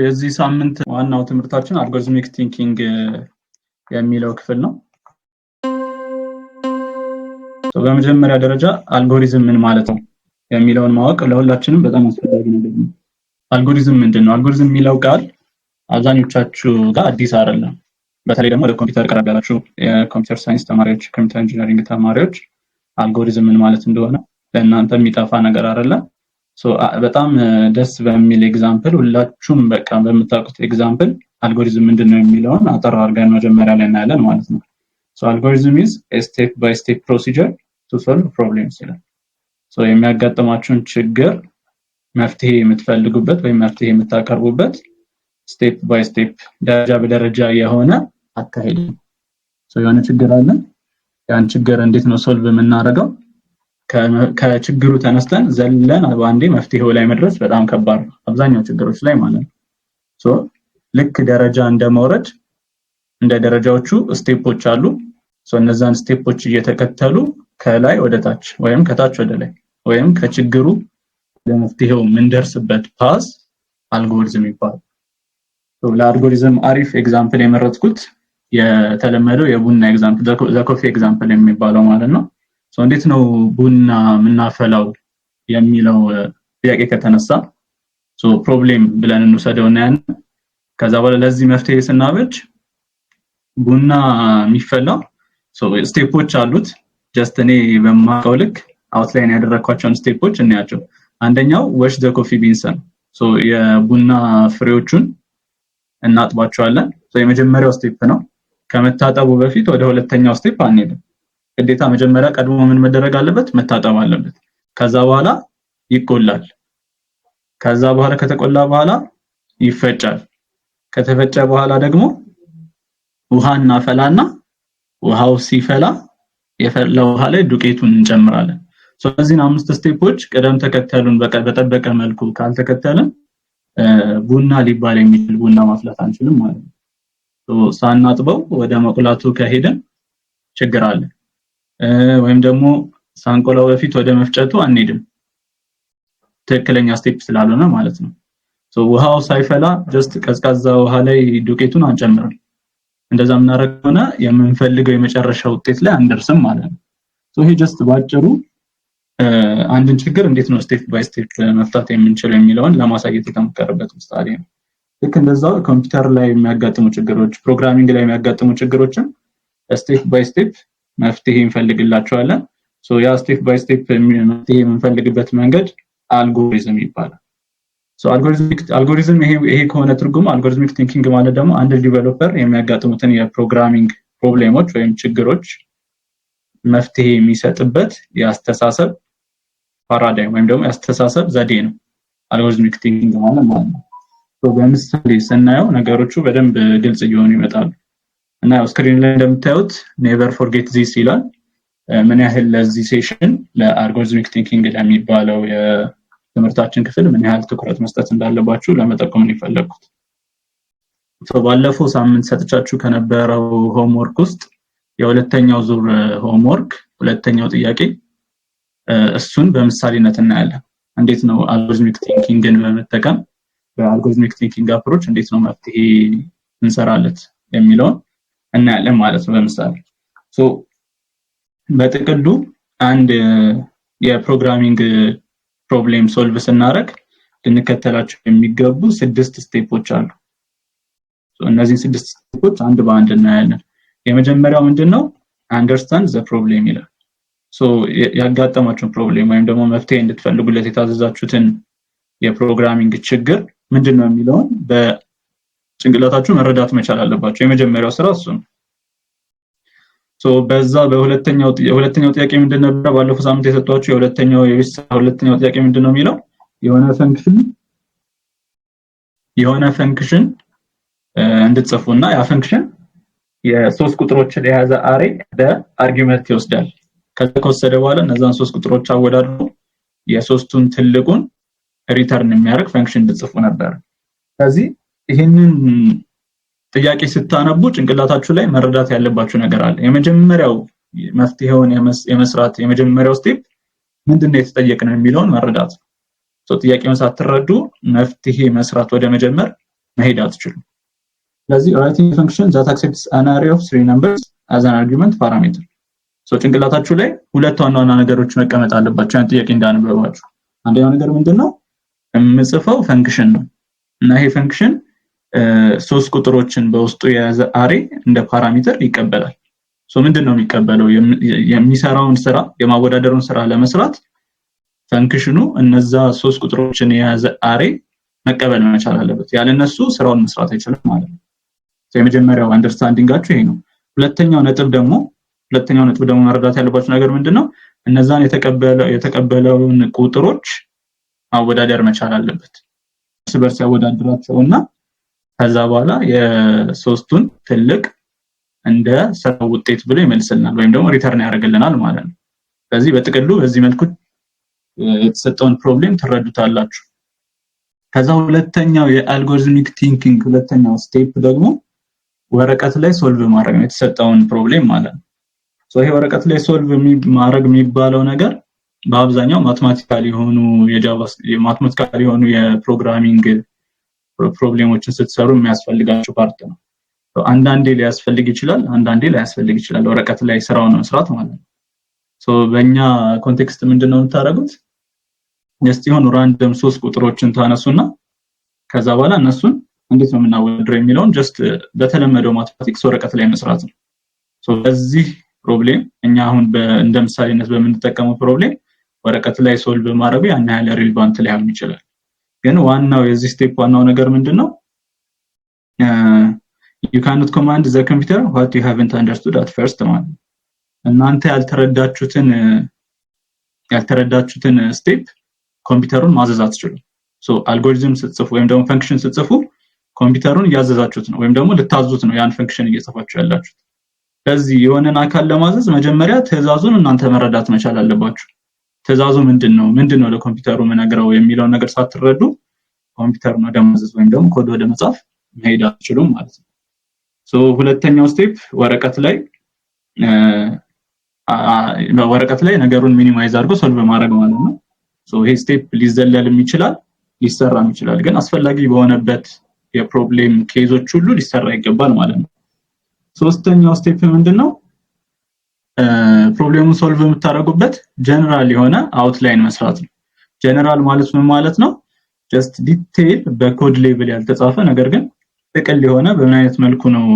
የዚህ ሳምንት ዋናው ትምህርታችን አልጎሪዝሚክ ቲንኪንግ የሚለው ክፍል ነው። በመጀመሪያ ደረጃ አልጎሪዝም ምን ማለት ነው የሚለውን ማወቅ ለሁላችንም በጣም አስፈላጊ ነገር ነው። አልጎሪዝም ምንድነው? አልጎሪዝም የሚለው ቃል አብዛኞቻችሁ ጋር አዲስ አይደለም። በተለይ ደግሞ ለኮምፒውተር ቀረብ ያላችሁ የኮምፒውተር ሳይንስ ተማሪዎች፣ ኮምፒውተር ኢንጂነሪንግ ተማሪዎች አልጎሪዝም ምን ማለት እንደሆነ ለእናንተ የሚጠፋ ነገር አይደለም። በጣም ደስ በሚል ኤግዛምፕል ሁላችሁም በቃ በመታወቁት ኤግዛምፕል አልጎሪዝም ምንድነው የሚለውን አጠር አድርገን መጀመሪያ ላይ እናያለን ማለት ነው። አልጎሪዝም is a step by step procedure to solve problems ይላል። የሚያጋጥማችሁን ችግር መፍትሄ የምትፈልጉበት ወይም መፍትሄ የምታቀርቡበት ስቴፕ ባይ ስቴፕ ደረጃ በደረጃ የሆነ አካሄድ ነው። የሆነ ችግር አለ። ያን ችግር እንዴት ነው ሶልቭ የምናደርገው? ከችግሩ ተነስተን ዘለን በአንዴ መፍትሄው ላይ መድረስ በጣም ከባድ ነው አብዛኛው ችግሮች ላይ ማለት ነው። ልክ ደረጃ እንደመውረድ እንደ ደረጃዎቹ ስቴፖች አሉ። እነዛን ስቴፖች እየተከተሉ ከላይ ወደ ታች ወይም ከታች ወደ ላይ ወይም ከችግሩ ለመፍትሄው ምንደርስበት ፓስ አልጎሪዝም ይባላል። ለአልጎሪዝም አሪፍ ኤግዛምፕል የመረጥኩት የተለመደው የቡና ኤግዛምፕል ዘኮፊ ኤግዛምፕል የሚባለው ማለት ነው። እንዴት ነው ቡና ምናፈላው የሚለው ጥያቄ ከተነሳ ፕሮብሌም ብለን እንወስደውና ያን ከዛ በኋላ ለዚህ መፍትሄ ስናበጅ ቡና የሚፈላው ስቴፖች አሉት። ጀስት እኔ በማውቀው ልክ አውትላይን ያደረኳቸውን ስቴፖች እናያቸው። አንደኛው wash the coffee beans ነው። የቡና ፍሬዎቹን እናጥባቸዋለን። የመጀመሪያው ስቴፕ ነው። ከመታጠቡ በፊት ወደ ሁለተኛው ስቴፕ አንሄድም። ግዴታ መጀመሪያ ቀድሞ ምን መደረግ አለበት? መታጠብ አለበት። ከዛ በኋላ ይቆላል። ከዛ በኋላ ከተቆላ በኋላ ይፈጫል። ከተፈጨ በኋላ ደግሞ ውሃ እናፈላና ውሃው ሲፈላ የፈላው ውሃ ላይ ዱቄቱን እንጨምራለን። እነዚህን 5 ስቴፖች ቀደም ተከተሉን በጠበቀ መልኩ ካልተከተልን ቡና ሊባል የሚችል ቡና ማፍላት አንችልም ማለት ነው። ሳናጥበው ወደ መቁላቱ ከሄደን ችግር አለ። ወይም ደግሞ ሳንቆላው በፊት ወደ መፍጨቱ አንሄድም ትክክለኛ ስቴፕ ስላልሆነ ማለት ነው። ውሃው ሳይፈላ ጀስት ቀዝቃዛ ውሃ ላይ ዱቄቱን አንጨምርም። እንደዛ ምናረጋውና የምንፈልገው የመጨረሻ ውጤት ላይ አንደርስም ማለት ነው። ይሄ ጀስት ባጭሩ አንድን ችግር እንዴት ነው ስቴፕ ባይ ስቴፕ መፍታት የምንችለው የሚለውን ለማሳየት የተሞከረበት ምሳሌ ነው። ልክ እንደዛው ኮምፒውተር ላይ የሚያጋጥሙ ችግሮች፣ ፕሮግራሚንግ ላይ የሚያጋጥሙ ችግሮችን ስቴፕ ባይ ስቴፕ መፍትሄ እንፈልግላቸዋለን። ያ ስቴፕ ባይ ስቴፕ መፍትሄ የምንፈልግበት መንገድ አልጎሪዝም ይባላል። አልጎሪዝም ይሄ ከሆነ ትርጉሙ አልጎሪዝሚክ ቲንኪንግ ማለት ደግሞ አንድ ዲቨሎፐር የሚያጋጥሙትን የፕሮግራሚንግ ፕሮብሌሞች ወይም ችግሮች መፍትሄ የሚሰጥበት የአስተሳሰብ ፓራዳይም ወይም ደግሞ የአስተሳሰብ ዘዴ ነው አልጎሪዝሚክ ቲንኪንግ ማለት ነው። በምሳሌ ስናየው ነገሮቹ በደንብ ግልጽ እየሆኑ ይመጣሉ። እና ስክሪን ላይ እንደምታዩት ኔቨር ፎርጌት ዚስ ይላል። ምን ያህል ለዚህ ሴሽን ለአልጎሪዝሚክ ቲንኪንግ ለሚባለው የትምህርታችን ክፍል ምን ያህል ትኩረት መስጠት እንዳለባችሁ ለመጠቆም ነው የፈለኩት። ባለፈው ሳምንት ሰጥቻችሁ ከነበረው ሆምወርክ ውስጥ የሁለተኛው ዙር ሆምወርክ ሁለተኛው ጥያቄ እሱን በምሳሌነት እናያለን። እንዴት ነው አልጎሪዝሚክ ቲንኪንግን በመጠቀም በአልጎሪዝሚክ ቲንኪንግ አፕሮች እንዴት ነው መፍትሄ እንሰራለት የሚለውን እናያለን ማለት ነው በምሳሌ። በጥቅሉ አንድ የፕሮግራሚንግ ፕሮብሌም ሶልቭ ስናደርግ ልንከተላቸው የሚገቡ 6 ስቴፖች አሉ። እነዚህ 6 ስቴፖች አንድ በአንድ እናያለን። የመጀመሪያው ምንድነው? አንደርስታንድ ዘ ፕሮብሌም ይላል። ያጋጠማችሁን ፕሮብሌም ወይም ደግሞ መፍትሄ እንድትፈልጉለት የታዘዛችሁትን የፕሮግራሚንግ ችግር ምንድነው የሚለውን በጭንቅላታችሁ መረዳት መቻል አለባችሁ። የመጀመሪያው ስራ እሱ ነው። በዛ የሁለተኛው ጥያቄ ምንድነው? ባለፈው ሳምንት የሰጧችሁ የሁለተኛው ጥያቄ ምንድነው የሚለው የሆነ ፈንክሽን እንድትጽፉና ያ ፈንክሽን የ3 ቁጥሮችን የያዘ አሬ በአርጊውመንት ይወስዳል። ከወሰደ በኋላ እነዛን 3 ቁጥሮች አወዳድሮ የሶስቱን ትልቁን ሪተርን የሚያደርግ ፈንክሽን እንድትጽፉ ነበር። ስለዚህ ይሄንን ጥያቄ ስታነቡ ጭንቅላታችሁ ላይ መረዳት ያለባችሁ ነገር አለ። የመጀመሪያው መፍትሄውን የመስራት የመጀመሪያው ስቴፕ ምንድነው የተጠየቅነው የሚለውን መረዳት። ጥያቄውን ሳትረዱ መፍትሄ መስራት ወደ መጀመር መሄድ አትችሉም። ስለዚህ writing a function that accepts an array of 3 numbers as an argument parameter ጭንቅላታችሁ ላይ ሁለት ዋና ነገሮች መቀመጥ አለባቸው ያን ጥያቄ እንዳነበባችሁ። አንደኛው ነገር ምንድነው የምጽፈው ፈንክሽን ነው እና ይሄ ፈንክሽን 3 ቁጥሮችን በውስጡ የያዘ አሬ እንደ ፓራሜትር ይቀበላል። ምንድነው የሚቀበለው? የሚሰራውን ስራ የማወዳደሩን ስራ ለመስራት ፈንክሽኑ እነዛ 3 ቁጥሮችን የያዘ አሬ መቀበል መቻል አለበት። ያለነሱ ስራውን መስራት አይችልም ማለት ነው። የመጀመሪያው አንደርስታንዲንጋችሁ ይሄ ነው። ሁለተኛው ነጥብ ደግሞ መረዳት ያለባችሁ ነገር ምንድነው? እነዛን የተቀበለውን ቁጥሮች ማወዳደር መቻል አለበት። እርስ በርስ ያወዳድራቸውና ከዛ በኋላ የሶስቱን ትልቅ እንደ ስራው ውጤት ብሎ ይመልስልናል ወይም ደግሞ ሪተርን ያደርግልናል ማለት ነው። ስለዚህ በጥቅሉ በዚህ መልኩ የተሰጠውን ፕሮብሌም ትረዱታላችሁ። ከዛ ሁለተኛው የአልጎሪዝሚክ ቲንኪንግ ሁለተኛው ስቴፕ ደግሞ ወረቀት ላይ ሶልቭ ማድረግ ነው የተሰጠውን ፕሮብሌም ማለት ነው። ይሄ ወረቀት ላይ ሶልቭ ማድረግ የሚባለው ነገር በአብዛኛው ማትማቲካሊ የሆኑ የፕሮግራሚንግ ፕሮብሌሞችን ስትሰሩ የሚያስፈልጋችሁ ፓርት ነው። አንዳንዴ ሊያስፈልግ ይችላል፣ አንዳንዴ ላያስፈልግ ይችላል ወረቀት ላይ ስራውን መስራት ማለት ነው። በእኛ ኮንቴክስት ምንድነው የምታደርጉት? ጀስት የሆኑ ራንደም 3 ቁጥሮችን ታነሱና ከዛ በኋላ እነሱን እንዴት ነው የምናወዳድረው የሚለውን ጀስት በተለመደው ማትማቲክስ ወረቀት ላይ መስራት ነው። በዚህ ፕሮብሌም እኛ አሁን እንደ ምሳሌነት በምንጠቀመው ፕሮብሌም ወረቀት ላይ ሶልቭ ማድረግ ያን ያህል ሪሌቫንት ሊሆን ይችላል። ግን ዋናው የዚህ ስቴፕ ዋናው ነገር ምንድነው? you cannot command the computer what you haven't understood at first ማለት ነው። እናንተ ያልተረዳችሁትን ስቴፕ ኮምፒውተሩን ማዘዝ አትችሉም። አልጎሪዝም ስትጽፉ ወይም ደግሞ ፈንክሽን ስትጽፉ ኮምፒውተሩን እያዘዛችሁት ነው ወይም ደግሞ ልታዙት ነው ያን ፈንክሽን እየጻፋችሁ ያላችሁት። ስለዚህ የሆነን አካል ለማዘዝ መጀመሪያ ትዕዛዙን እናንተ መረዳት መቻል አለባችሁ። ትዕዛዙ ምንድነው ለኮምፒውተሩ መነግረው የሚለውን ነገር ሳትረዱ ኮምፒውተሩን ወደ ማዘዝ ወይም ደግሞ ኮድ ወደ መጻፍ መሄድ አትችሉም ማለት ነው። ሁለተኛው ስቴፕ ወረቀት ላይ ነገሩን ሚኒማይዝ አድርጎ ሶልቭ ማድረግ ማለት ነው። ይሄ ስቴፕ ሊዘለልም ይችላል ሊሰራም ይችላል፣ ግን አስፈላጊ በሆነበት የፕሮብሌም ኬዞች ሁሉ ሊሰራ ይገባል ማለት ነው። ሶስተኛው ስቴፕ ምንድነው? ፕሮብሌሙን ሶልቭ የምታደርጉበት ጀነራል የሆነ አውትላይን መስራት ነው። ጀነራል ማለት ምን ማለት ነው? ጀስት ዲቴይል በኮድ ሌቭል ያልተጻፈ ነገር ግን ጥቅል የሆነ በምን አይነት መልኩ ነው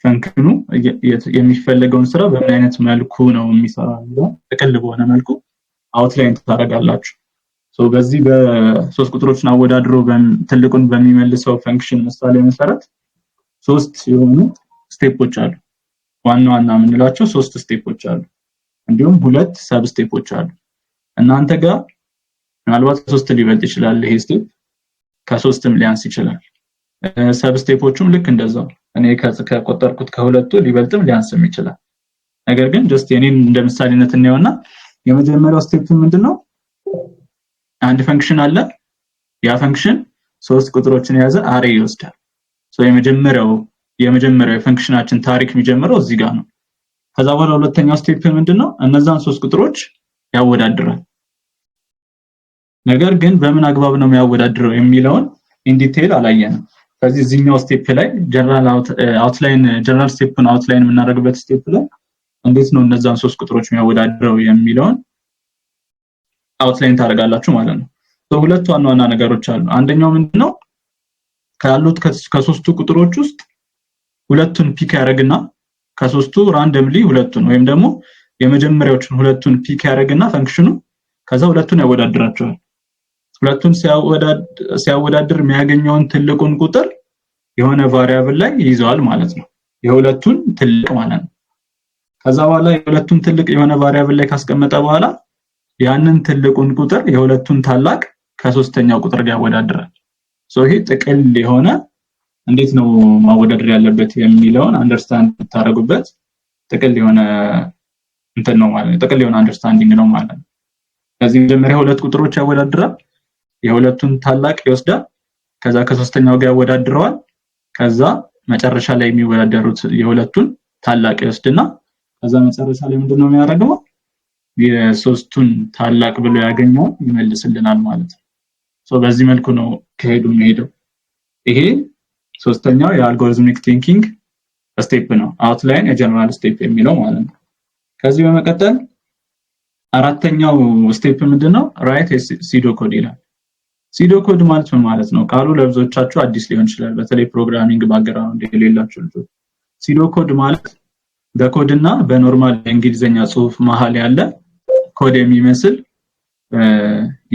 ፈንክሽኑ የሚፈልገውን ስራ በምን አይነት መልኩ ነው የሚሰራው ጥቅል በሆነ መልኩ አውትላይን ታደርጋላችሁ። በዚህ በሶስት ቁጥሮችን አወዳድሮ ትልቁን በሚመልሰው ፈንክሽን ምሳሌ መሰረት 3 የሆኑ ስቴፖች አሉ። ዋና የምንላቸው 3 ስቴፖች አሉ። እንዲሁም 2 ሰብ ስቴፖች አሉ። እናንተ ጋር ምናልባት 3 ሊበልጥ ይችላል ይሄ ስቴፕ፣ ከ3ም ሊያንስ ይችላል። ሰብ ስቴፖቹም ልክ እንደዛው እኔ ከቆጠርኩት ከሁለቱ ሊበልጥም ሊያንስም ይችላል። ነገር ግን ጀስት የኔን እንደ ምሳሌነት እናየውና የመጀመሪያው ስቴፕ ምንድነው? አንድ ፈንክሽን አለ። ያ ፈንክሽን 3 ቁጥሮችን የያዘ አሬ ይወስዳል። የመጀመሪያው የፈንክሽናችን ታሪክ የሚጀምረው እዚህ ጋር ነው። ከዛ በኋላ ሁለተኛው ስቴፕ ምንድነው? እነዛን 3 ቁጥሮች ያወዳድራል። ነገር ግን በምን አግባብ ነው የሚያወዳድረው የሚለውን ኢን ዲቴይል አላየንም። ስለዚህ እዚህኛው ስቴፕ ላይ ጀነራል ስቴፕን አውትላይን የምናደርግበት ስቴፕ ላይ እንዴት ነው እነዛን 3 ቁጥሮች የሚያወዳድረው የሚለውን አውትላይን ታደርጋላችሁ ማለት ነው። ሁለት ዋና ነገሮች አሉ። አንደኛው ምንድነው? ካሉት ከ3ቱ ቁጥሮች ውስጥ ሁለቱን ፒክ ያደርግና ከ3ቱ ራንደምሊ ሁለቱን ወይም ደግሞ የመጀመሪያዎቹን ሁለቱን ፒክ ያደርግና ፈንክሽኑ ከዛ ሁለቱን ያወዳድራቸዋል። ሁለቱን ሲያወዳድር የሚያገኘውን ትልቁን ቁጥር የሆነ ቫሪያብል ላይ ይይዘዋል ማለት ነው። የሁለቱን ትልቅ ማለት ነው። ከዛ በኋላ የሁለቱን ትልቅ የሆነ ቫሪያብል ላይ ካስቀመጠ በኋላ ያንን ትልቁን ቁጥር የሁለቱን ታላቅ ከሶስተኛው ቁጥር ጋር ያወዳድራል። ይሄ ጥቅል የሆነ እንዴት ነው ማወዳደር ያለበት የሚለውን አንደርስታንድ ታደርጉበት ጥቅል የሆነ ነው ማለት ነው። ጥቅል የሆነ አንደርስታንዲንግ ነው ማለት ነው። ከዚህ መጀመሪያ 2 ቁጥሮች ያወዳድራል። የሁለቱን ታላቅ ይወስዳል። ከዛ ከሶስተኛው ጋር ያወዳድረዋል። ከዛ መጨረሻ ላይ የሚወዳደሩት የሁለቱን ታላቅ ይወስድና ከዛ መጨረሻ ላይ ምንድነው የሚያደርገው? የሶስቱን ታላቅ ብሎ ያገኘው ይመልስልናል ማለት ነው። በዚህ መልኩ ነው ከሄዱ የሚሄደው። ይሄ ሶስተኛው የአልጎሪዝሚክ ቲንኪንግ ስቴፕ ነው። አውትላይን የጀነራል ስቴፕ የሚለው ማለት ነው። ከዚህ በመቀጠል አራተኛው ስቴፕ ምንድነው? ራይት ሲዶ ኮድ ይላል። ሲዶ ኮድ ማለት ምን ማለት ነው? ቃሉ ለብዙዎቻችሁ አዲስ ሊሆን ይችላል፣ በተለይ ፕሮግራሚንግ ባክግራውንድ የሌላችሁ ልጆች። ሲዶ ኮድ ማለት በኮድ እና በኖርማል የእንግሊዘኛ ጽሁፍ መሃል ያለ ኮድ የሚመስል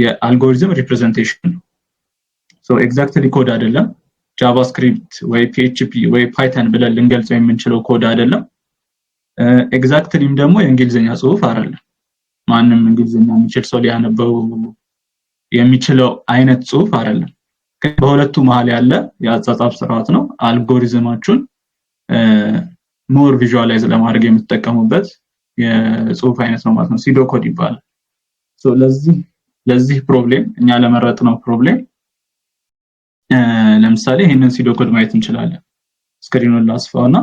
የአልጎሪዝም ሪፕሬዘንቴሽን ነው። ሶ ኤግዛክትሊ ኮድ አይደለም። ጃቫስክሪፕት ወይ PHP ወይ ፓይተን ብለን ልንገልጸው የምንችለው ኮድ አይደለም። ኤግዛክትሊም ደግሞ የእንግሊዘኛ ጽሁፍ አይደለም። ማንም እንግሊዘኛ የሚችል ሰው ሊያነበው የሚችለው አይነት ጽሁፍ አይደለም። በሁለቱ መሃል ያለ የአጻጻፍ ስርዓት ነው። አልጎሪዝማችሁን ሞር ቪዥዋላይዝ ለማድረግ የምትጠቀሙበት የጽሁፍ አይነት ነው ማለት ነው። ሲዶ ኮድ ይባላል። ሶ ለዚህ ፕሮብሌም እኛ ለመረጥነው ፕሮብሌም ለምሳሌ ይሄንን ሲዶ ኮድ ማየት እንችላለን። ስክሪኑን ላስፋውና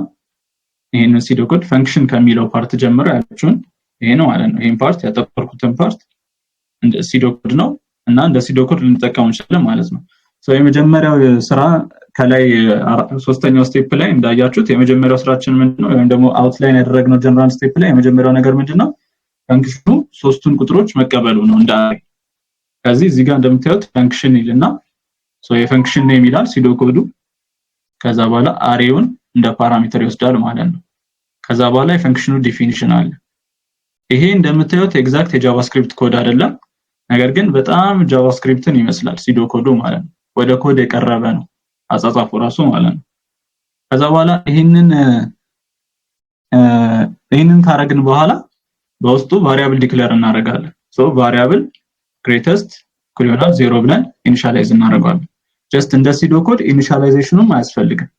ይሄንን ሲዶ ኮድ ፈንክሽን ከሚለው ፓርት ጀምሮ ያለችውን ይሄ ነው ማለት ነው። ይሄን ፓርት ያጠቆርኩትን ፓርት እንደ ሲዶ ኮድ ነው እና እንደ ሲዶ ኮድ ልንጠቀመው እንችላለን ማለት ነው። ሶ የመጀመሪያው ስራ ከላይ ሶስተኛው ስቴፕ ላይ እንዳያችሁት የመጀመሪያው ስራችን ምንድነው? ወይም ደግሞ አውትላይን ያደረግነው ጀነራል ስቴፕ ላይ የመጀመሪያው ነገር ምንድነው? ፈንክሽኑ ሶስቱን ቁጥሮች መቀበሉ ነው እንደ አሬ። ከዚህ እዚህ ጋር እንደምታዩት ፈንክሽን ይልና ሶ የፈንክሽን ኔም ይላል ሲዶ ኮዱ። ከዛ በኋላ አሬውን እንደ ፓራሜትር ይወስዳል ማለት ነው። ከዛ በኋላ የፈንክሽኑ ዲፊኒሽን አለ። ይሄ እንደምታዩት ኤግዛክት የጃቫስክሪፕት ኮድ አይደለም፣ ነገር ግን በጣም ጃቫስክሪፕትን ይመስላል ሲዶ ኮዱ ማለት ነው። ወደ ኮድ የቀረበ ነው አጻጻፉ ራሱ ማለት ነው። ከዛ በኋላ ይሄንን ካረግን በኋላ በውስጡ ቫሪያብል ዲክሌር እናደርጋለን። ሶ ቫሪያብል ግሬተስት እኩል ይሆናል 0 ብለን ኢኒሻላይዝ እናደርጋለን። ጀስት እንደ ሲዶ ኮድ ኢኒሻላይዜሽኑም አያስፈልግም።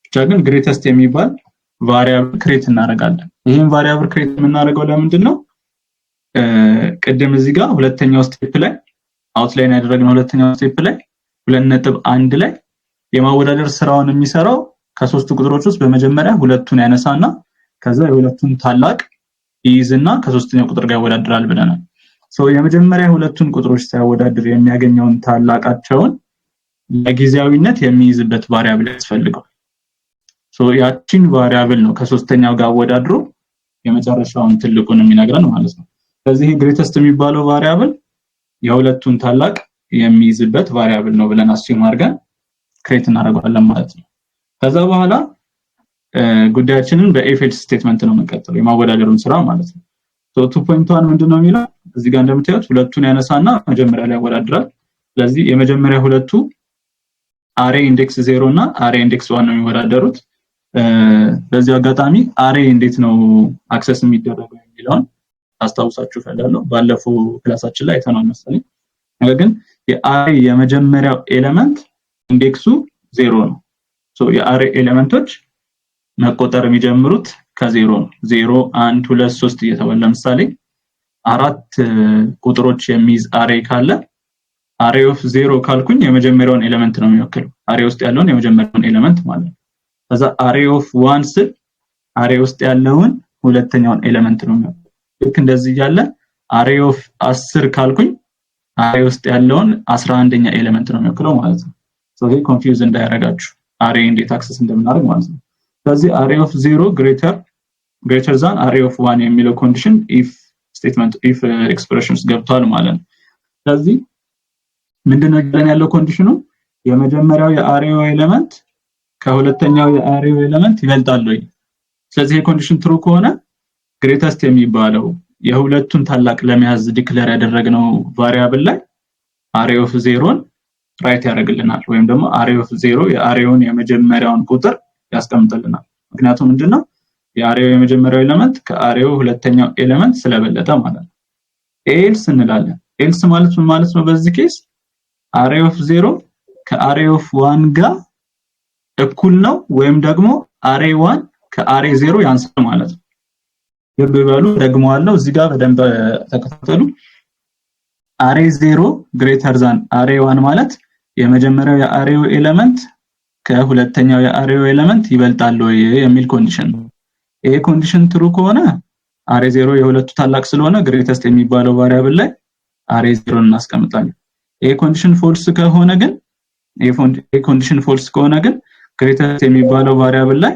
ብቻ ግን ግሬተስት የሚባል ቫሪያብል ክሬት እናደርጋለን። ይሄን ቫሪያብል ክሬት የምናደርገው ለምንድን ነው? ቅድም እዚህ ጋር ሁለተኛው ስቴፕ ላይ አውትላይን ያደረግነው ሁለተኛው ስቴፕ ላይ 2.1 ላይ የማወዳደር ስራውን የሚሰራው ከሶስቱ ቁጥሮች ውስጥ በመጀመሪያ ሁለቱን ያነሳና ከዛ የሁለቱን ታላቅ ይይዝና ከሶስተኛው ቁጥር ጋር ያወዳድራል ብለናል። ሶ የመጀመሪያ ሁለቱን ቁጥሮች ሲያወዳድር የሚያገኘውን ታላቃቸውን ለጊዜያዊነት የሚይዝበት ቫሪያብል ያስፈልጋል። ሶ ያቺን ቫሪያብል ነው ከሶስተኛው ጋር አወዳድሮ የመጨረሻውን ትልቁን የሚነግረን ማለት ነው። ስለዚህ ግሬተስት የሚባለው ቫሪያብል የሁለቱን ታላቅ የሚይዝበት ቫሪያብል ነው ብለን አስዩም አድርገን ክሬት እናደርጋለን ማለት ነው። ከዛ በኋላ ጉዳያችንን በኢፍ ኤልስ ስቴትመንት ነው የምንቀጥለው የማወዳደሩን ስራ ማለት ነው። ሶ 2.1 ምንድነው የሚለው? እዚህ ጋር እንደምታዩት ሁለቱን ያነሳና መጀመሪያ ላይ ያወዳድራል። ስለዚህ የመጀመሪያ ሁለቱ አሬ ኢንዴክስ 0 እና አሬ ኢንዴክስ 1 ነው የሚወዳደሩት። በዚህ አጋጣሚ አሬ እንዴት ነው አክሰስ የሚደረገው የሚለውን አስታውሳችሁ ፈልጋለሁ። ባለፈው ክላሳችን ላይ አይተናል መሰለኝ። ነገር ግን የአሬ የመጀመሪያው ኤሌመንት ኢንዴክሱ 0 ነው። ሶ የአሬ ኤሌመንቶች መቆጠር የሚጀምሩት ከ0 ነው። 0 1 2 3 እየተባለ ለምሳሌ አራት ቁጥሮች የሚይዝ አሬ ካለ አሬ ኦፍ 0 ካልኩኝ የመጀመሪያውን ኤሌመንት ነው የሚወክለው፣ አሬ ውስጥ ያለውን የመጀመሪያውን ኤሌመንት ማለት ነው። ከዛ አሬ ኦፍ 1 ስል አሬ ውስጥ ያለውን ሁለተኛውን ኤሌመንት ነው የሚወክለው። ልክ እንደዚህ ያለ አሬ ኦፍ 10 ካልኩኝ አሬ ውስጥ ያለውን 11ኛ ኤሌመንት ነው የሚወክለው ማለት ነው። ሶ ይሄ ኮንፊውዝ እንዳያረጋችሁ አሬ እንዴት አክሰስ እንደምናደርግ ማለት ነው። ስለዚህ አሬ ኦፍ 0 ግሬተር ዛን አሬ ኦፍ 1 የሚለው ኮንዲሽን ኢፍ ስቴትመንት ኢፍ ኤክስፕሬሽንስ ገብቷል ማለት ነው። ስለዚህ ምንድነው ያለው ኮንዲሽኑ? የመጀመሪያው የአሬው ኤሌመንት ከሁለተኛው የአሬው ኤሌመንት ይበልጣል ወይ? ስለዚህ ይሄ ኮንዲሽን ትሩ ከሆነ ግሬተስት የሚባለው የሁለቱን ታላቅ ለመያዝ ዲክሌር ያደረግነው ቫሪያብል ላይ አሬ ኦፍ 0ን ራይት ያደርግልናል፣ ወይም ደግሞ አሬ ኦፍ 0 የአሬውን የመጀመሪያውን ቁጥር ያስቀምጥልናል። ምክንያቱም ምንድነው የአሬው የመጀመሪያው ኤሌመንት ከአሬው ሁለተኛው ኤሌመንት ስለበለጠ ማለት ነው። ኤልስ እንላለን። ኤልስ ማለት ምን ማለት ነው? በዚህ ኬስ አሬ ኦፍ 0 ከአሬ ኦፍ 1 ጋር እኩል ነው ወይም ደግሞ አሬ 1 ከአሬ 0 ያንሳል ማለት ነው። ልብ በሉ ደግመዋለሁ፣ እዚህ ጋር በደንብ ተከታተሉ። አሬ 0 ግሬተር ዛን አሬ 1 ማለት የመጀመሪያው የአሬው ኤሌመንት ከሁለተኛው የአሬው ኤሌመንት ይበልጣል ወይ የሚል ኮንዲሽን ነው። ይሄ ኮንዲሽን ትሩ ከሆነ አሬ 0 የሁለቱ ታላቅ ስለሆነ ግሬተስት የሚባለው ቫሪያብል ላይ አሬ 0 እናስቀምጣለን። ይሄ ኮንዲሽን ፎልስ ከሆነ ግን ኮንዲሽን ፎልስ ከሆነ ግን ግሬተስት የሚባለው ቫሪያብል ላይ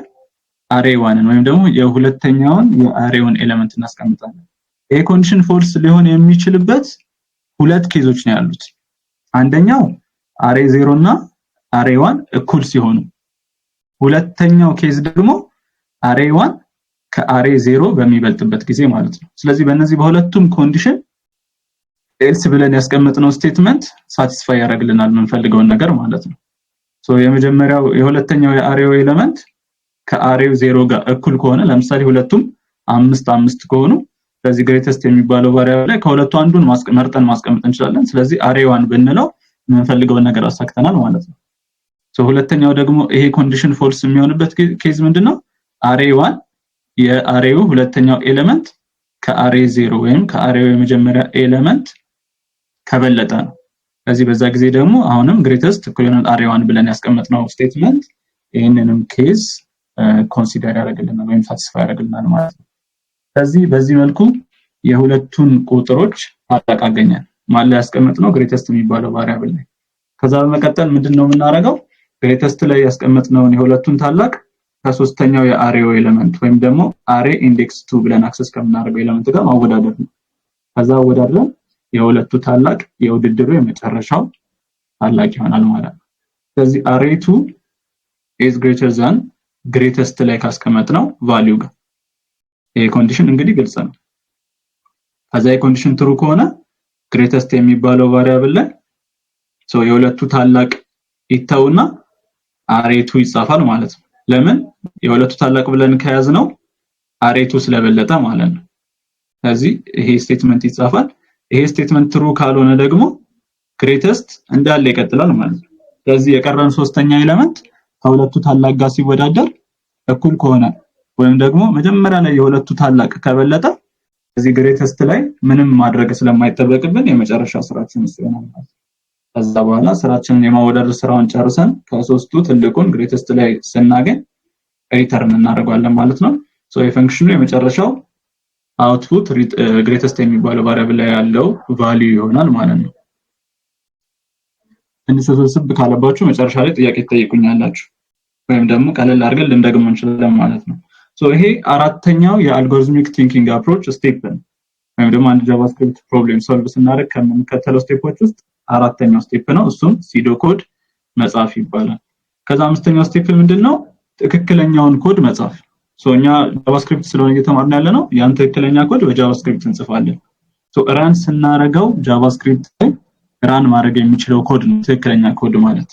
አሬ ዋንን ወይም ደግሞ የሁለተኛውን የአሬውን ኤሌመንት እናስቀምጣለን። ይሄ ኮንዲሽን ፎልስ ሊሆን የሚችልበት ሁለት ኬዞች ነው ያሉት። አንደኛው አሬ 0 እና አሬ 1 እኩል ሲሆኑ፣ ሁለተኛው ኬዝ ደግሞ አሬ 1 ከአሬ 0 በሚበልጥበት ጊዜ ማለት ነው። ስለዚህ በእነዚህ በሁለቱም ኮንዲሽን ኤልስ ብለን ያስቀመጥነው ስቴትመንት ሳቲስፋይ ያደርግልናል የምንፈልገውን ነገር ማለት ነው። የሁለተኛው የአሬው ኤሌመንት ከአሬው 0 ጋር እኩል ከሆነ፣ ለምሳሌ ሁለቱም 5 5 ከሆኑ ስለዚህ ግሬተስት የሚባለው ቫሪያብል ላይ ከሁለቱ አንዱን መርጠን ማስቀመጥ እንችላለን። ስለዚህ አሬ 1 ብንለው የምንፈልገውን ነገር አሳክተናል ማለት ነው። ሁለተኛው ደግሞ ይሄ ኮንዲሽን ፎልስ የሚሆንበት ኬዝ ምንድነው? አሬ 1 የአሬው ሁለተኛው ኤሌመንት ከአሬ 0 ወይም ከአሬው የመጀመሪያ ኤሌመንት ከበለጠ ነው። ስለዚህ በዛ ጊዜ ደግሞ አሁንም ግሬተስት እኩል ይሆናል አሬ 1 ብለን ያስቀመጥነው ስቴትመንት ይሄንንም ኬዝ ኮንሲደር ያደርግልናል ወይም ሳቲስፋይ ያደርግልናል ማለት ነው። ስለዚህ በዚህ መልኩ የሁለቱን ቁጥሮች አጠቃቀኛል ማለት ያስቀመጥነው ግሬተስት የሚባለው ቫሪያብል ላይ። ከዛ በመቀጠል ምንድነው የምናደርገው? ግሬተስት ላይ ያስቀመጥነውን የሁለቱን ታላቅ ከሶስተኛው የአሬው ኤሌመንት ወይም ደግሞ አሬ ኢንዴክስ 2 ብለን አክሰስ ከምናደርገው ኤሌመንት ጋር ማወዳደር ነው። ከዛ አወዳድረን የሁለቱ ታላቅ የውድድሩ የመጨረሻው ታላቅ ይሆናል ማለት ነው። ስለዚህ አሬ 2 is greater than ግሬተስት ላይ ካስቀመጥነው ቫልዩ ጋር ይሄ ኮንዲሽን እንግዲህ ግልጽ ነው። ከዛ የኮንዲሽን ትሩ ከሆነ ግሬተስት የሚባለው ቫሪያብል ላይ የሁለቱ ታላቅ ይተውና አሬ 2 ይጻፋል ማለት ነው። ለምን? የሁለቱ ታላቅ ብለን ከያዝነው አሬ 2 ስለበለጠ ማለት ነው። ስለዚህ ይሄ ስቴትመንት ይጻፋል። ይሄ ስቴትመንት ትሩ ካልሆነ ደግሞ ግሬተስት እንዳለ ይቀጥላል ማለት ነው። ስለዚህ የቀረን ሶስተኛ ኤሌመንት ከሁለቱ ታላቅ ጋር ሲወዳደር እኩል ከሆነ ወይም ደግሞ መጀመሪያ ላይ የሁለቱ ታላቅ ከበለጠ እዚህ ግሬተስት ላይ ምንም ማድረግ ስለማይጠበቅብን የመጨረሻ ስራችን ይሆናል ማለት ነው። ከዛ በኋላ ስራችንን የማወዳደር ስራውን ጨርሰን ከሶስቱ ትልቁን ግሬተስት ላይ ስናገኝ ሪተርን እናደርጋለን ማለት ነው። የፈንክሽኑ የመጨረሻው አውትፑት ግሬተስት የሚባለው ቫሪያብል ላይ ያለው ቫልዩ ይሆናል ማለት ነው። ትንሽ ውስብስብ ካለባችሁ መጨረሻ ላይ ጥያቄ ትጠይቁኛላችሁ ወይም ደግሞ ቀለል አድርገን ልንደግመው እንችላለን ማለት ነው። ይሄ አራተኛው የአልጎሪዝሚክ ቲንኪንግ አፕሮች ስቴፕ ነው ወይም ደግሞ አንድ ጃቫስክሪፕት ፕሮብሌም ሶልቭ ስናደርግ ከምንከተለው ስቴፖች ውስጥ አራተኛው ስቴፕ ነው። እሱም ሲዶ ኮድ መጻፍ ይባላል። ከዛ አምስተኛው ስቴፕ ምንድነው? ትክክለኛውን ኮድ መጻፍ። እኛ ጃቫስክሪፕት ስለሆነ እየተማርን ያለ ነው ያን ትክክለኛ ኮድ በጃቫስክሪፕት እንጽፋለን። ራን ስናረጋው ጃቫስክሪፕት ላይ ራን ማድረግ የሚችለው ኮድ ነው ትክክለኛ ኮድ ማለት።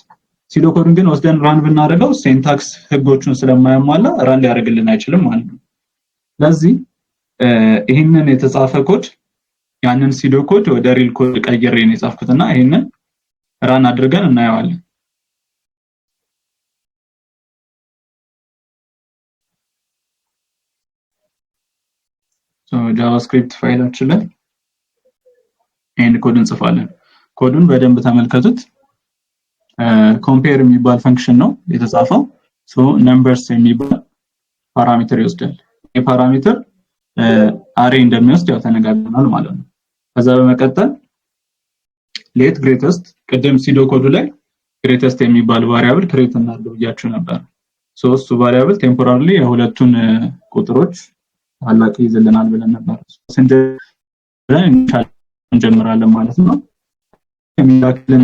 ሲዶ ኮድን ግን ወስደን ራን ብናደርገው ሲንታክስ ህጎቹን ስለማያሟላ ራን ሊያደርግልን አይችልም ማለት ነው። ስለዚህ ይሄንን የተጻፈ ኮድ ያንን ሲዶ ኮድ ወደ ሪል ኮድ ቀይሬ ነው የጻፍኩትና ይሄንን ራን አድርገን እናየዋለን። ጃቫስክሪፕት ፋይላችን ላይ ይሄን ኮድ እንጽፋለን። ኮዱን በደንብ ተመልከቱት። ኮምፔር የሚባል ፈንክሽን ነው የተጻፈው። ነምበርስ የሚባል ፓራሜትር ይወስዳል። ይሄ ፓራሜትር አሬ እንደሚወስድ ያው ተነጋግረናል ማለት ነው። ከዛ በመቀጠል ሌት ግሬተስት ቅድም ሲዶ ኮዱ ላይ ግሬተስት የሚባል ቫሪያብል ክሬት እናድርግ ብያችሁ ነበር። እሱ ቫሪያብል ቴምፖራሪሊ የሁለቱን ቁጥሮች ታላቅ ይዘልናል ብለን ነበር። እንጀምራለን ማለት ነው። የሚላክልን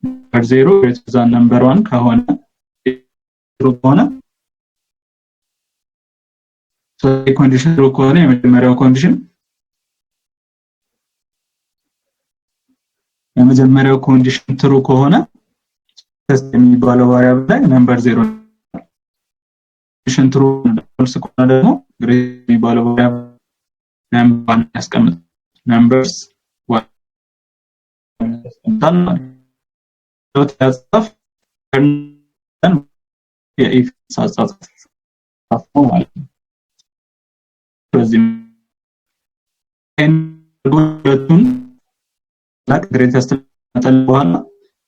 ነምበር 0 ግሬተር ዛን ነምበር 1 ከሆነ ትሩ ከሆነ ኮንዲሽን ትሩ ከሆነ የመጀመሪያው ኮንዲሽን ትሩ ከሆነ ቴስት የሚባለው ቫሪያብል ላይ ነምበር 0 ኮንዲሽን ትሩ ፎልስ ከሆነ ደግሞ ግሬት የሚባለው ቫሪያብል ነምበር 1 ያስቀምጥ numbers 1 ያስቀምጣል። ያጻፍ የኢፍ ሳጻፍ ማለት ነው። ስለዚህ ሁለቱን ላክ ግሬተስት መጠን በኋላ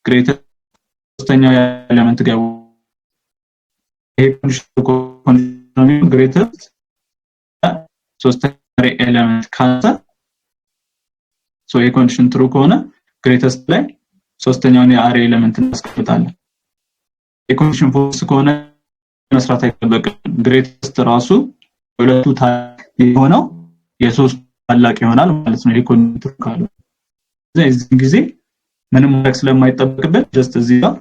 ግሬተስት ሶስተኛው ኤሌመንት ጋር ይሄ ኮንዲሽን ግሬተስት ሶስተኛው ኤሌመንት ካለ የኮንዲሽን ትሩ ከሆነ ግሬተስት ላይ ሶስተኛውን የአሬ ኤሌመንት እናስቀምጣለን። የኮንዲሽን ፎልስ ከሆነ መስራት አይጠበቅም። ግሬተስት ራሱ ሁለቱ የሆነው የሶስት ታላቅ ይሆናል ማለት ነው። የኮንዲሽን ካለ ስለዚህ ጊዜ ምንም ማድረግ ስለማይጠበቅበት ጀስት እዚህ ጋር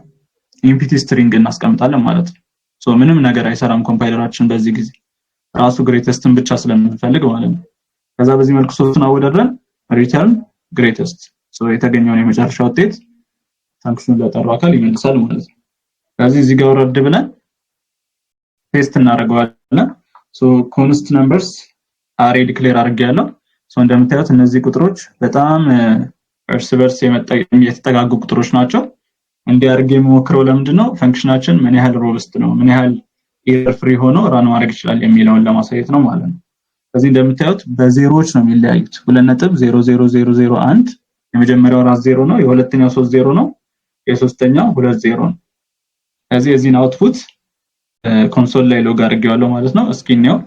ኢምፒቲ ስትሪንግ እናስቀምጣለን ማለት ነው። ሶ ምንም ነገር አይሰራም ኮምፓይለራችን በዚህ ጊዜ ራሱ ግሬተስትን ብቻ ስለምንፈልግ ማለት ነው። ከዛ በዚህ መልኩ ሶስቱን አወዳድረን ሪተርን ግሬተስት ሶ የተገኘውን የመጨረሻ ውጤት ፋንክሽኑ ለጠራው አካል ይመልሳል ማለት ነው። ስለዚህ እዚህ ጋር ወረድ ብለን ቴስት እናደርገዋለን። ሶ ኮንስት ነምበርስ አሬ ዲክሌር አድርጌያለሁ። ሶ እንደምታዩት እነዚህ ቁጥሮች በጣም እርስ በርስ የተጠጋጉ ቁጥሮች ናቸው። እንዲያርግ የምሞክረው ለምንድነው ፈንክሽናችን ምን ያህል ሮበስት ነው ምን ያህል ኤረር ፍሪ ሆኖ ራን ማድረግ ይችላል የሚለውን ለማሳየት ነው ማለት ነው። ስለዚህ እንደምታዩት በዜሮዎች ነው የሚለያዩት 2.00001 የመጀመሪያው ራስ 0 ነው የሁለተኛው 30 ነው የሶስተኛው 20 ነው። ስለዚህ የዚህን አውትፑት ኮንሶል ላይ ሎግ አድርጌዋለሁ ማለት ነው። እስኪ እንየው።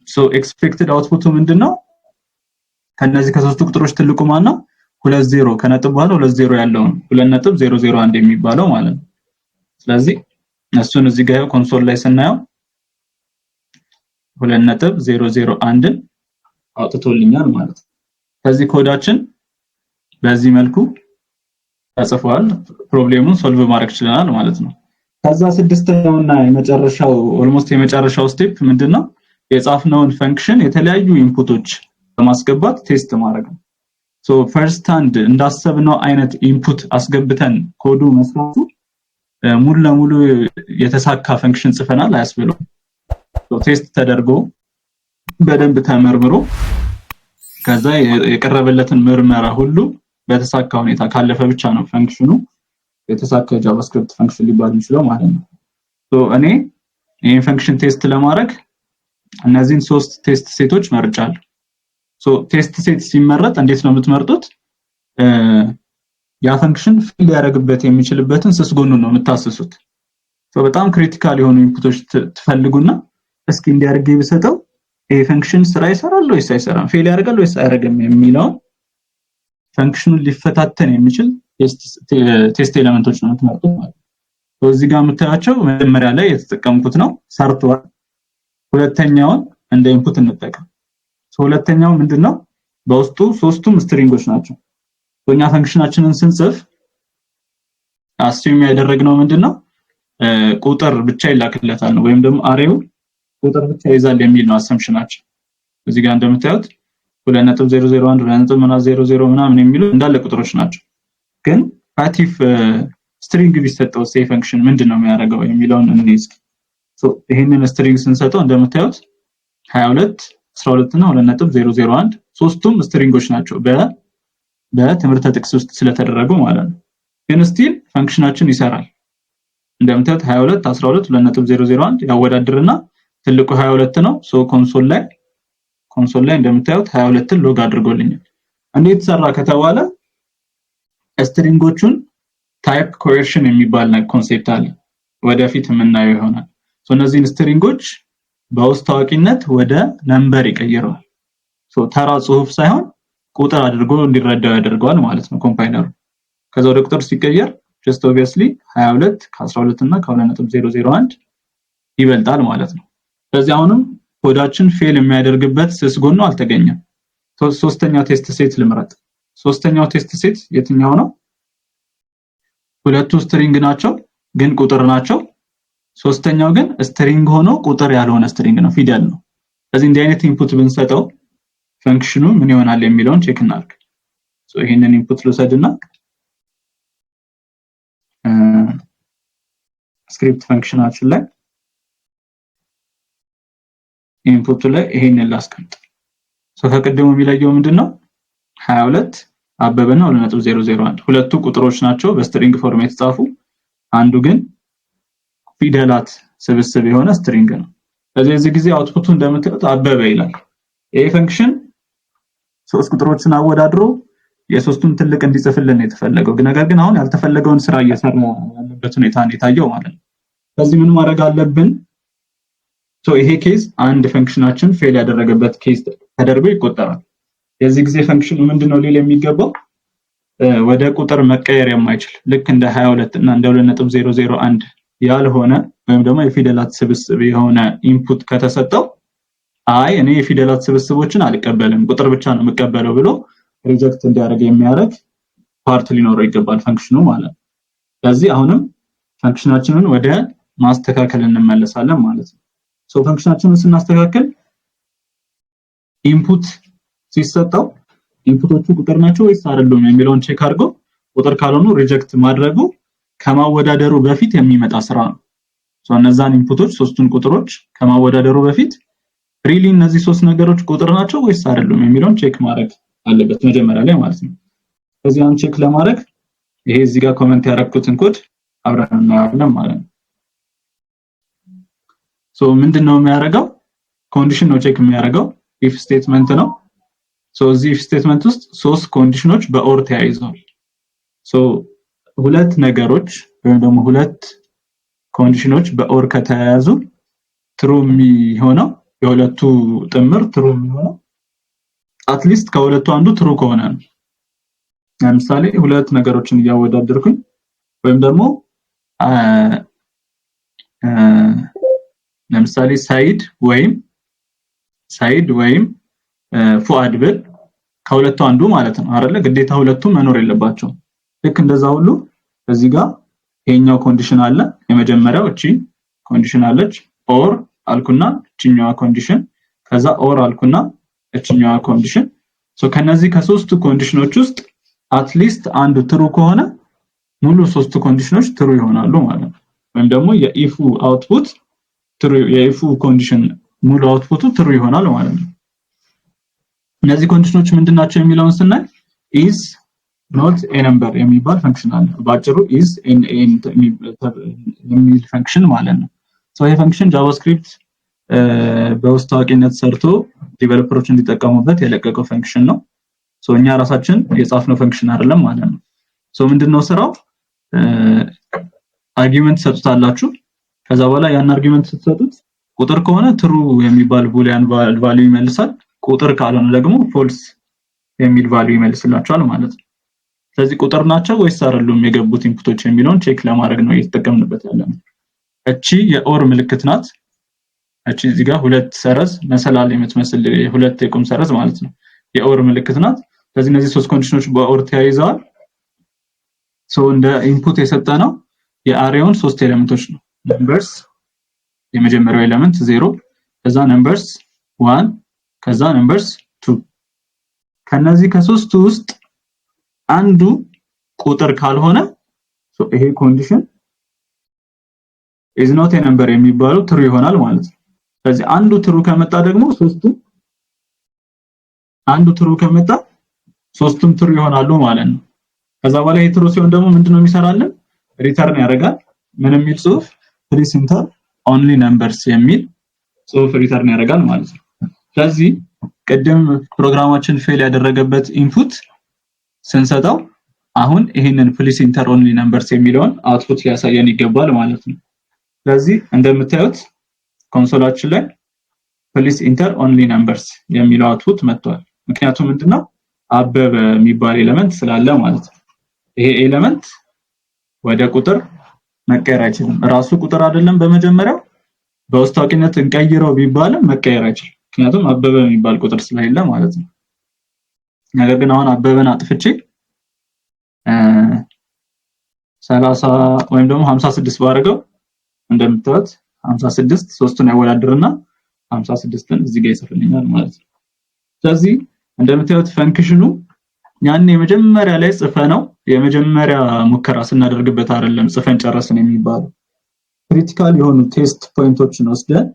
ሶ ኤክስፔክትድ አውትፑቱ ምንድነው? ከነዚህ ከሶስቱ ቁጥሮች ትልቁ ማን ነው? 20 ከነጥብ በኋላ 20 ያለው 2.001 የሚባለው ማለት ነው። ስለዚህ እሱን እዚህ ጋር ኮንሶል ላይ ስናየው 2.001ን አውጥቶልኛል ማለት ነው። ከዚህ ኮዳችን በዚህ መልኩ ተጽፏል። ፕሮብሌሙን ሶልቭ ማድረግ ይችላል ማለት ነው። ከዛ ስድስተኛውና የመጨረሻው ኦልሞስት የመጨረሻው ስቴፕ ምንድነው? የጻፍነውን ፈንክሽን የተለያዩ ኢንፑቶች በማስገባት ቴስት ማድረግ ነው። ሶ ፈርስት ሃንድ እንዳሰብነው አይነት ኢንፑት አስገብተን ኮዱ መስራቱ ሙሉ ለሙሉ የተሳካ ፈንክሽን ጽፈናል አያስብለው። ሶ ቴስት ተደርጎ በደንብ ተመርምሮ ከዛ የቀረበለትን ምርመራ ሁሉ በተሳካ ሁኔታ ካለፈ ብቻ ነው ፈንክሽኑ የተሳካ ጃቫስክሪፕት ፈንክሽን ሊባል ይችላል ማለት ነው። ሶ እኔ ይሄን ፈንክሽን ቴስት ለማድረግ እነዚህን ሶስት ቴስት ሴቶች መርጫለሁ። ሶ ቴስት ሴት ሲመረጥ እንዴት ነው የምትመርጡት? ያ ፈንክሽን ፊል ሊያደርግበት የሚችልበትን ስስ ጎኑን ነው የምታስሱት። ሶ በጣም ክሪቲካል የሆኑ ኢንፑቶች ትፈልጉና እስኪ እንዲያርግ ይብሰጠው ይሄ ፈንክሽን ስራ ይሰራል ወይስ አይሰራም ፌል ያደርጋል ወይስ አያደርግም የሚለው ፈንክሽኑን ሊፈታተን የሚችል ቴስት ኤሌመንቶች ነው የምትመርጡት ማለት ነው። እዚህ ጋር የምታያቸው መጀመሪያ ላይ የተጠቀምኩት ነው ሰርቷል። ሁለተኛውን እንደ ኢንፑት እንጠቀም። ሁለተኛው ምንድነው? በውስጡ ሶስቱም ስትሪንጎች ናቸው። እኛ ፈንክሽናችንን ስንጽፍ አስዩም ያደረግነው ምንድነው? ቁጥር ብቻ ይላክለታል ነው ወይም ደግሞ አሬው ቁጥር ብቻ ይዛል የሚል ነው አሰምሽናችን። እዚህ ጋር እንደምታዩት 2.001 2.000 ምናምን የሚሉ እንዳለ ቁጥሮች ናቸው። ግን ፓቲፍ ስትሪንግ ቢሰጠው ሴ ፈንክሽን ምንድነው የሚያደርገው የሚለውን እንይዝ። ሶ ይሄንን ስትሪንግ ስንሰጠው እንደምታዩት 22 12 እና 2.001 ሶስቱም ስትሪንጎች ናቸው በትምህርት ጥቅስ ውስጥ ስለተደረጉ ማለት ነው። ግን ስቲል ፈንክሽናችን ይሰራል። እንደምታዩት 22 12 2.001 ያወዳድርና ትልቁ 22 ነው። ሶ ኮንሶል ላይ እንደምታዩት 22ን ሎግ አድርጎልኛል። እንዴት ሰራ ከተባለ ስትሪንጎቹን ታይፕ ኮሄርሽን የሚባል ኮንሴፕት አለ ወደፊት የምናየው ይሆናል። ሶ እነዚህን ስትሪንጎች በውስጥ ታዋቂነት ወደ ነምበር ይቀይረዋል። ሶ ተራ ጽሁፍ ሳይሆን ቁጥር አድርጎ እንዲረዳው ያደርገዋል ማለት ነው ኮምፓይለሩ። ከዛ ወደ ቁጥር ሲቀየር just obviously 22 ከ12 እና ከ2.001 ይበልጣል ማለት ነው። ስለዚህ አሁንም ኮዳችን ፌል የሚያደርግበት ስስ ጎኑ አልተገኘም። ሶስተኛው ቴስት ሴት ልምረጥ። ሶስተኛው ቴስት ሴት የትኛው ነው? ሁለቱ ስትሪንግ ናቸው ግን ቁጥር ናቸው። ሶስተኛው ግን ስትሪንግ ሆኖ ቁጥር ያልሆነ ስትሪንግ ነው ፊደል ነው። ስለዚህ እንዲህ አይነት ኢንፑት ብንሰጠው ፈንክሽኑ ምን ይሆናል የሚለውን ቼክ እናድርግ። ሶ ይሄንን ኢንፑት ልውሰድና ስክሪፕት ፈንክሽናችን ላይ ኢንፑት ላይ ይሄንን ላስቀምጥ። ሶ ከቀደሙ የሚለየው ምንድነው? 22 አበበና 2.001 ሁለቱ ቁጥሮች ናቸው በስትሪንግ ፎርም የተጻፉ፣ አንዱ ግን ፊደላት ስብስብ የሆነ ስትሪንግ ነው። ስለዚህ እዚህ ጊዜ አውትፑቱ እንደምታዩት አበበ ይላል። ይሄ ፈንክሽን ሶስት ቁጥሮችን አወዳድሮ የሶስቱን ትልቅ እንዲጽፍልን የተፈለገው ነገር ግን አሁን ያልተፈለገውን ስራ እየሰራ ያለበት ሁኔታ ነው የታየው ማለት ነው። ስለዚህ ምን ማድረግ አለብን? ሶ ይሄ ኬዝ አንድ ፈንክሽናችን ፌል ያደረገበት ኬዝ ተደርጎ ይቆጠራል። የዚህ ጊዜ ፈንክሽኑ ምንድነው ሊል የሚገባው? ወደ ቁጥር መቀየር የማይችል ልክ እንደ 22 እና እንደ 2.001 ያልሆነ ወይም ደግሞ የፊደላት ስብስብ የሆነ ኢንፑት ከተሰጠው አይ እኔ የፊደላት ስብስቦችን አልቀበልም ቁጥር ብቻ ነው የምቀበለው ብሎ ሪጀክት እንዲያደርግ የሚያደርግ ፓርት ሊኖረው ይገባል ፈንክሽኑ ማለት ነው። ስለዚህ አሁንም ፈንክሽናችንን ወደ ማስተካከል እንመለሳለን ማለት ነው። ሶ ፈንክሽናችንን ስናስተካክል ኢንፑት ሲሰጠው ኢንፑቶቹ ቁጥር ናቸው ወይስ አይደሉም የሚለውን ቼክ አድርጎ ቁጥር ካልሆኑ ሪጀክት ማድረጉ ከማወዳደሩ በፊት የሚመጣ ስራ ነው። ሶ እነዛን ኢንፑቶች ሶስቱን ቁጥሮች ከማወዳደሩ በፊት ሪሊ እነዚህ ሶስት ነገሮች ቁጥር ናቸው ወይስ አይደሉም የሚለውን ቼክ ማድረግ አለበት መጀመሪያ ላይ ማለት ነው። ስለዚህ ያን ቼክ ለማድረግ ይሄ እዚህ ጋር ኮሜንት ያደረኩትን ኮድ አብረን እናያለን ማለት ነው። ሶ ምንድነው የሚያደርገው? ኮንዲሽን ነው ቼክ የሚያደርገው if ስቴትመንት ነው። ሶ እዚህ if ስቴትመንት ውስጥ ሶስት ኮንዲሽኖች በኦር ተያይዘዋል። ሶ ሁለት ነገሮች ወይም ደግሞ ሁለት ኮንዲሽኖች በኦር ከተያያዙ ትሩ የሚሆነው የሁለቱ ጥምር ትሩ የሚሆነው አትሊስት ከሁለቱ አንዱ ትሩ ከሆነ ነው። ለምሳሌ ሁለት ነገሮችን እያወዳደርኩኝ ወይም ደግሞ ለምሳሌ ሳይድ ወይም ፉአድ ብል ከሁለቱ አንዱ ማለት ነው አይደለ? ግዴታ ሁለቱም መኖር የለባቸውም። ልክ እንደዛ ሁሉ እዚህ ጋር ይሄኛው ኮንዲሽን አለ። የመጀመሪያው እቺ ኮንዲሽን አለች ኦር አልኩና እቺኛዋ ኮንዲሽን ከዛ ኦር አልኩና እቺኛዋ ኮንዲሽን ሶ ከነዚህ ከሶስቱ ኮንዲሽኖች ውስጥ አትሊስት አንዱ ትሩ ከሆነ ሙሉ ሶስቱ ኮንዲሽኖች ትሩ ይሆናሉ ማለት ነው። ወይም ደግሞ የኢፉ አውትፑት ትሩ የኢፉ ኮንዲሽን ሙሉ አውትፑቱ ትሩ ይሆናል ማለት ነው። እነዚህ ኮንዲሽኖች ምንድናቸው የሚለውን ስናይ is not a number የሚባል ፈንክሽን አለ። ባጭሩ is የሚል ፈንክሽን ማለት ነው። ሶ ይሄ ፈንክሽን ጃቫስክሪፕት በውስጥ ታዋቂነት ሰርቶ ዲቨሎፐሮች እንዲጠቀሙበት የለቀቀው ፈንክሽን ነው። ሶ እኛ ራሳችን የጻፍነው ፈንክሽን አይደለም ማለት ነው። ሶ ምንድነው ስራው? አርጊውመንት ሰጥታላችሁ። ከዛ በኋላ ያን አርጊውመንት ስትሰጡት ቁጥር ከሆነ ትሩ የሚባል ቡሊያን ቫልዩ ይመልሳል። ቁጥር ካልሆነ ደግሞ ፎልስ የሚል ቫልዩ ይመልስላችኋል ማለት ነው። ስለዚህ ቁጥር ናቸው ወይስ አይደሉም የገቡት ኢንፑቶች የሚለውን ቼክ ለማድረግ ነው እየተጠቀምንበት ያለነው። እቺ የኦር ምልክት ናት። እቺ እዚህ ጋር ሁለት ሰረዝ መሰላል የምትመስል ሁለት የቁም ሰረዝ ማለት ነው የኦር ምልክት ናት። ስለዚህ እነዚህ ሶስት ኮንዲሽኖች በኦር ተያይዘዋል። ሶ እንደ ኢንፑት የሰጠነው የአሬውን ሶስት ኤሌመንቶች ነው። ነምበርስ የመጀመሪያው ኤሌመንት 0 ከዛ ነምበርስ 1 ከዛ ነምበርስ 2 ከነዚህ ከሶስቱ ውስጥ አንዱ ቁጥር ካልሆነ ሶ ይሄ ኮንዲሽን is not a number የሚባለው ትሩ ይሆናል ማለት ነው። ስለዚህ አንዱ ትሩ ከመጣ ደግሞ አንዱ ትሩ ከመጣ ሶስቱም ትሩ ይሆናሉ ማለት ነው። ከዛ በኋላ ይሄ ትሩ ሲሆን ደግሞ ምንድነው የሚሰራልን? ሪተርን ያደርጋል። ምን የሚል ጽሁፍ? please enter only numbers የሚል ጽሁፍ ሪተርን ያደርጋል ማለት ነው። ስለዚህ ቀደም ፕሮግራማችን ፌል ያደረገበት ኢንፑት ስንሰጠው አሁን ይሄንን please enter only numbers የሚለውን አውትፑት ሊያሳየን ይገባል ማለት ነው። ስለዚህ እንደምታዩት ኮንሶላችን ላይ please enter only numbers የሚለው አውትፑት መጥቷል። ምክንያቱም ምንድነው? አበበ የሚባል ኤሌመንት ስላለ ማለት ነው። ይሄ ኤሌመንት ወደ ቁጥር መቀየር አይችልም። ራሱ ቁጥር አይደለም በመጀመሪያው በውስጥ ታዋቂነት እንቀይረው ቢባልም መቀየር አይችልም። ምክንያቱም አበበ የሚባል ቁጥር ስለሌለ ማለት ነው። ነገር ግን አሁን አበበን አጥፍቼ 30 ወይም ደግሞ 56 ባደርገው እንደምታዩት 56 ሶስቱን ያወዳድርና 56ን እዚህ ጋር ይጽፍልኛል ማለት ነው። ስለዚህ እንደምታዩት ፈንክሽኑ ያን የመጀመሪያ ላይ ጽፈነው የመጀመሪያ ሙከራ ስናደርግበት አይደለም ጽፈን ጨረስን የሚባለው ክሪቲካል የሆኑ ቴስት ፖይንቶችን ወስደን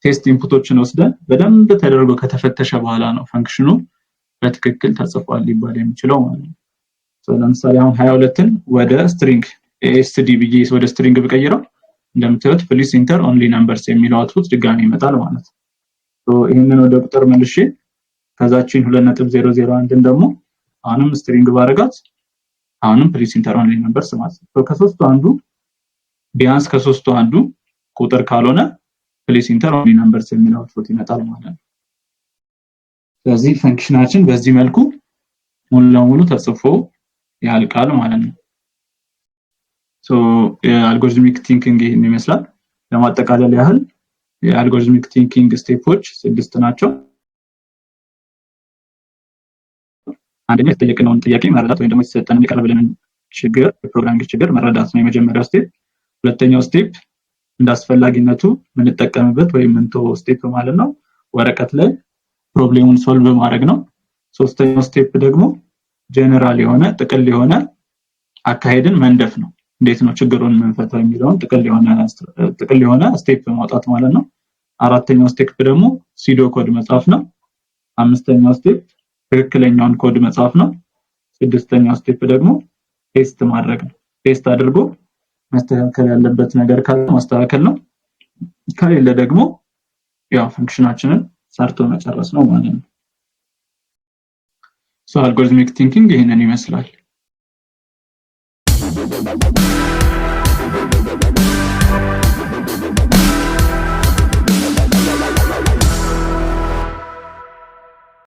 ቴስት ኢንፑቶችን ወስደን በደንብ ተደርጎ ከተፈተሸ በኋላ ነው ፈንክሽኑ በትክክል ተጽፏል ሊባል የሚችለው ማለት ነው። ለምሳሌ አሁን 22ን ወደ ስትሪንግ ኤስዲ ብዬ ወደ ስትሪንግ ብቀይረው እንደምታዩት please enter only numbers የሚለው አውትፑት ድጋሚ ይመጣል ማለት ነው። ይሄንን ወደ ቁጥር መልሼ ከዛችን 2.001ን ደግሞ አሁንም ስትሪንግ ባረጋት አሁንም please enter only numbers ማለት ነው። ከሶስቱ አንዱ ቢያንስ ከሶስቱ አንዱ ቁጥር ካልሆነ please enter only numbers የሚለው አውትፑት ይመጣል ማለት ነው። ስለዚህ ፈንክሽናችን በዚህ መልኩ ሙሉ ለሙሉ ተጽፎ ያልቃል ማለት ነው። የአልጎሪዝሚክ ቲንኪንግ ይህን ይመስላል። ለማጠቃለል ያህል የአልጎሪዝሚክ ቲንኪንግ ስቴፖች 6 ናቸው። አንደኛ የተጠየቅነውን ጥያቄ መረዳት ወይም ደግሞ የተሰጠንን የቀረበልንን ችግር የፕሮግራሚንግ ችግር መረዳት ነው የመጀመሪያው ስቴፕ። ሁለተኛው ስቴፕ እንዳስፈላጊነቱ ምንጠቀምበት ወይም ምንተወው ስቴፕ ማለት ነው ወረቀት ላይ ፕሮብሌሙን ሶልቭ ማድረግ ነው። ሶስተኛው ስቴፕ ደግሞ ጀነራል የሆነ ጥቅል የሆነ አካሄድን መንደፍ ነው። እንዴት ነው ችግሩን የምንፈታው የሚለውን ጥቅል የሆነ ስቴፕ ማውጣት ማለት ነው። አራተኛው ስቴፕ ደግሞ ሲዶ ኮድ መጻፍ ነው። አምስተኛው ስቴፕ ትክክለኛውን ኮድ መጻፍ ነው። ስድስተኛው ስቴፕ ደግሞ ቴስት ማድረግ ነው። ቴስት አድርጎ መስተካከል ያለበት ነገር ካለ ማስተካከል ነው። ከሌለ ደግሞ ያው ፈንክሽናችንን ሰርቶ መጨረስ ነው ማለት ነው። አልጎሪዝሚክ ቲንኪንግ ይሄንን ይመስላል።